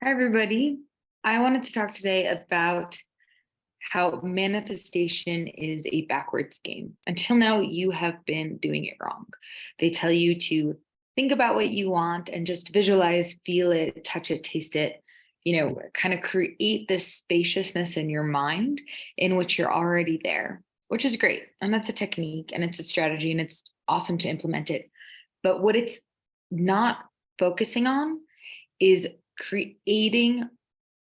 Hi, everybody. I wanted to talk today about how manifestation is a backwards game. Until now, you have been doing it wrong. They tell you to think about what you want and just visualize, feel it, touch it, taste it, kind of create this spaciousness in your mind in which you're already there, which is great. And that's a technique and it's a strategy and it's awesome to implement it. But what it's not focusing on is creating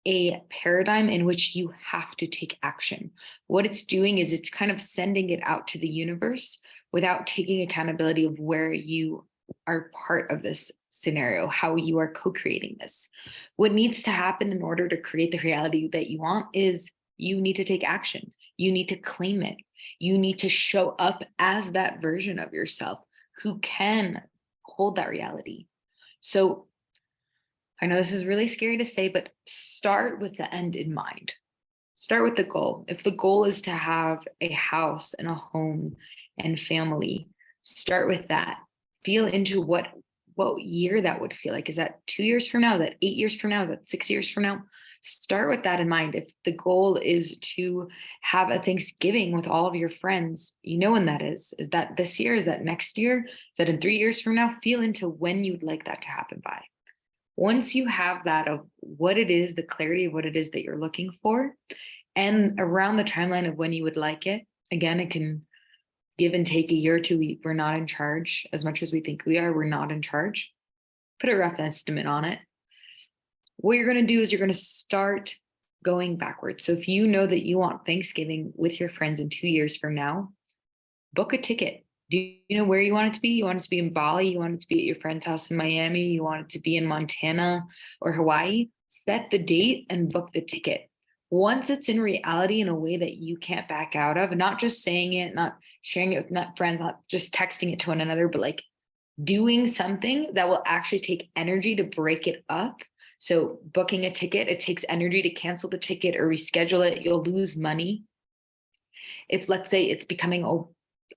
a paradigm in which you have to take action. What it's doing is it's kind of sending it out to the universe without taking accountability of where you are part of this scenario, how you are co-creating this. What needs to happen in order to create the reality that you want is you need to take action. You need to claim it. You need to show up as that version of yourself who can hold that reality. So I know this is really scary to say, but start with the end in mind. Start with the goal. If the goal is to have a house and a home and family, start with that. Feel into what year that would feel like. Is that 2 years from now? Is that 8 years from now? Is that 6 years from now? Start with that in mind. If the goal is to have a Thanksgiving with all of your friends, you know when that is. Is that this year? Is that next year? Is that in 3 years from now? Feel into when you'd like that to happen by. Once you have that of what it is, the clarity of what it is that you're looking for, and around the timeline of when you would like it, again, it can give and take a year or two. We're not in charge as much as we think we are. We're not in charge. Put a rough estimate on it. What you're going to do is you're going to start going backwards. So if you know that you want Thanksgiving with your friends in 2 years from now, book a ticket. Do you know where you want it to be? You want it to be in Bali? You want it to be at your friend's house in Miami? You want it to be in Montana or Hawaii? Set the date and book the ticket. Once it's in reality in a way that you can't back out of, not just saying it, not sharing it with not friends, not just texting it to one another, but like doing something that will actually take energy to break it up. So booking a ticket, it takes energy to cancel the ticket or reschedule it. You'll lose money. If let's say it's becoming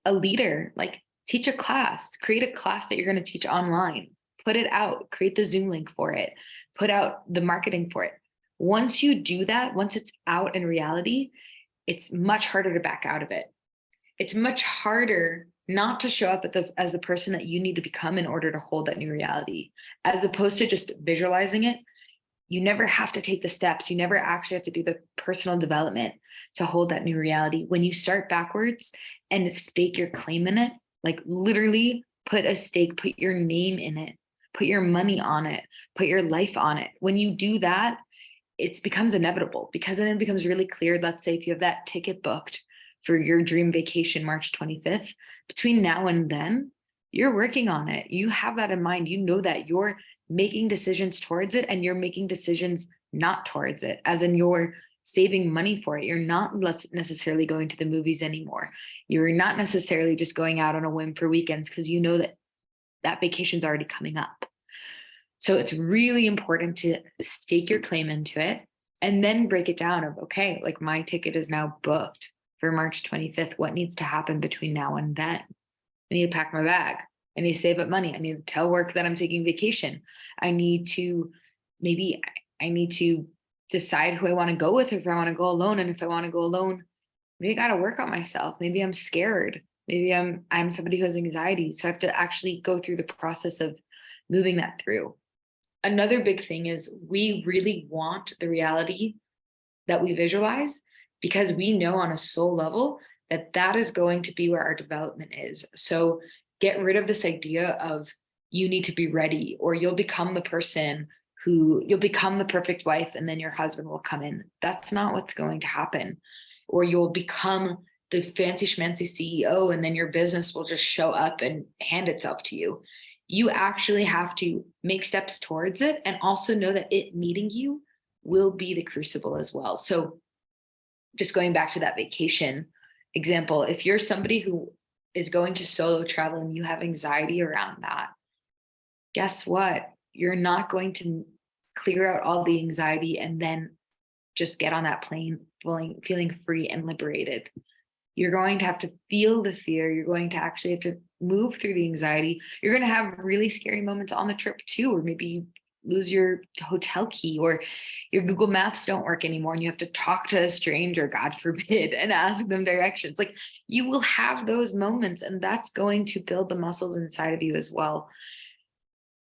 a leader, like teach a class, create a class that you're going to teach online, put it out, create the Zoom link for it, put out the marketing for it. Once you do that, once it's out in reality, it's much harder to back out of it. It's much harder not to show up as the person that you need to become in order to hold that new reality, as opposed to just visualizing it. You never have to take the steps. You never actually have to do the personal development to hold that new reality. When you start backwards and stake your claim in it, like literally put a stake, put your name in it, put your money on it, put your life on it. When you do that, it becomes inevitable because then it becomes really clear. Let's say if you have that ticket booked for your dream vacation, March 25th, between now and then, you're working on it. You have that in mind. You know that you're making decisions towards it and you're making decisions not towards it, as in you're saving money for it. You're not necessarily going to the movies anymore. You're not necessarily just going out on a whim for weekends because you know that that vacation's already coming up. So it's really important to stake your claim into it and then break it down of, okay, like my ticket is now booked for March 25th. What needs to happen between now and then? I need to pack my bag. I need to save up money. I need to tell work that I'm taking vacation. I need to decide who I want to go with, if I want to go alone. And if I want to go alone, maybe I got to work on myself. Maybe I'm scared. Maybe I'm somebody who has anxiety. So I have to actually go through the process of moving that through. Another big thing is we really want the reality that we visualize because we know on a soul level that that is going to be where our development is. So get rid of this idea of you need to be ready or you'll become the person you'll become the perfect wife and then your husband will come in. That's not what's going to happen. Or you'll become the fancy schmancy CEO and then your business will just show up and hand itself to you. You actually have to make steps towards it and also know that it meeting you will be the crucible as well. So just going back to that vacation example, if you're somebody who is going to solo travel and you have anxiety around that, guess what? You're not going to clear out all the anxiety and then just get on that plane feeling free and liberated. You're going to have to feel the fear. You're going to actually have to move through the anxiety. You're going to have really scary moments on the trip too, or maybe you lose your hotel key, or your Google Maps don't work anymore and you have to talk to a stranger, God forbid, and ask them directions. Like, you will have those moments, and that's going to build the muscles inside of you as well.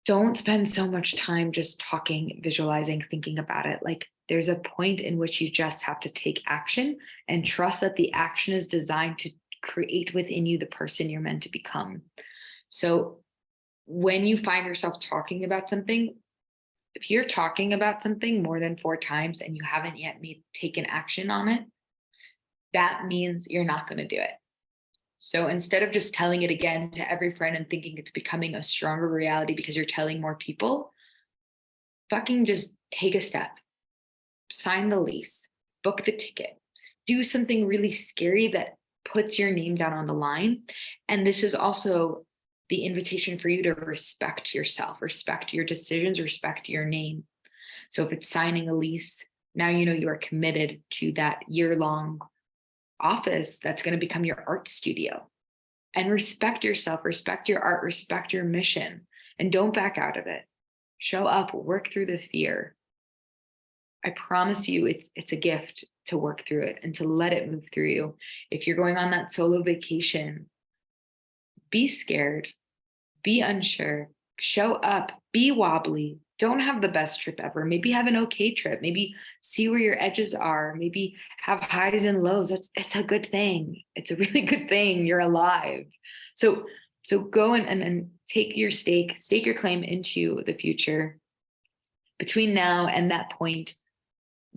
Don't spend so much time just talking, visualizing, thinking about it. Like, there's a point in which you just have to take action and trust that the action is designed to create within you the person you're meant to become. So when you find yourself talking about something, if you're talking about something more than 4 times and you haven't yet taken action on it, that means you're not going to do it. So instead of just telling it again to every friend and thinking it's becoming a stronger reality because you're telling more people, fucking just take a step, sign the lease, book the ticket, do something really scary that puts your name down on the line. And this is also the invitation for you to respect yourself, respect your decisions, respect your name. So if it's signing a lease, now you know you are committed to that year-long office that's going to become your art studio. And respect yourself, respect your art, respect your mission, and don't back out of it. Show up, work through the fear. I promise you, it's a gift to work through it and to let it move through you. If you're going on that solo vacation, be scared, be unsure, show up, be wobbly. Don't have the best trip ever. Maybe have an okay trip. Maybe see where your edges are. Maybe have highs and lows. It's a good thing. It's a really good thing. You're alive. So go and take your stake your claim into the future. Between now and that point,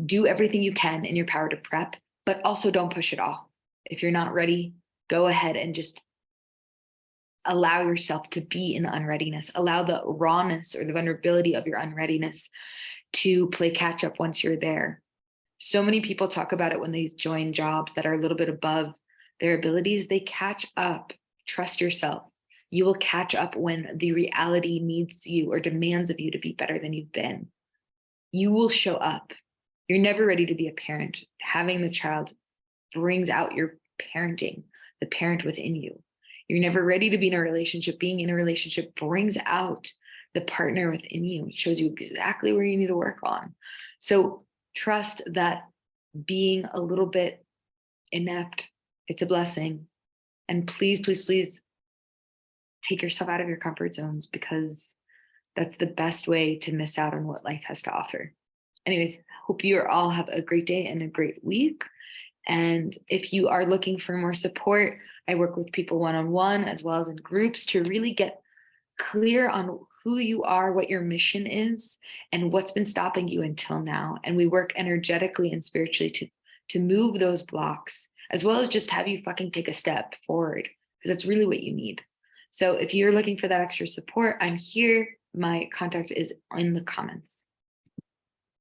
do everything you can in your power to prep, but also don't push it off. If you're not ready, go ahead and just allow yourself to be in the unreadiness. Allow the rawness or the vulnerability of your unreadiness to play catch up once you're there. So many people talk about it when they join jobs that are a little bit above their abilities. They catch up. Trust yourself. You will catch up when the reality needs you or demands of you to be better than you've been. You will show up. You're never ready to be a parent. Having the child brings out your parenting, the parent within you. You're never ready to be in a relationship. Being in a relationship brings out the partner within you. It shows you exactly where you need to work on. So trust that being a little bit inept, it's a blessing. And please, please, please take yourself out of your comfort zones, because that's the best way to miss out on what life has to offer. Anyways, hope you all have a great day and a great week. And if you are looking for more support, I work with people one-on-one as well as in groups to really get clear on who you are, what your mission is, and what's been stopping you until now. And we work energetically and spiritually to move those blocks, as well as just have you fucking take a step forward, because that's really what you need. So if you're looking for that extra support, I'm here. My contact is in the comments.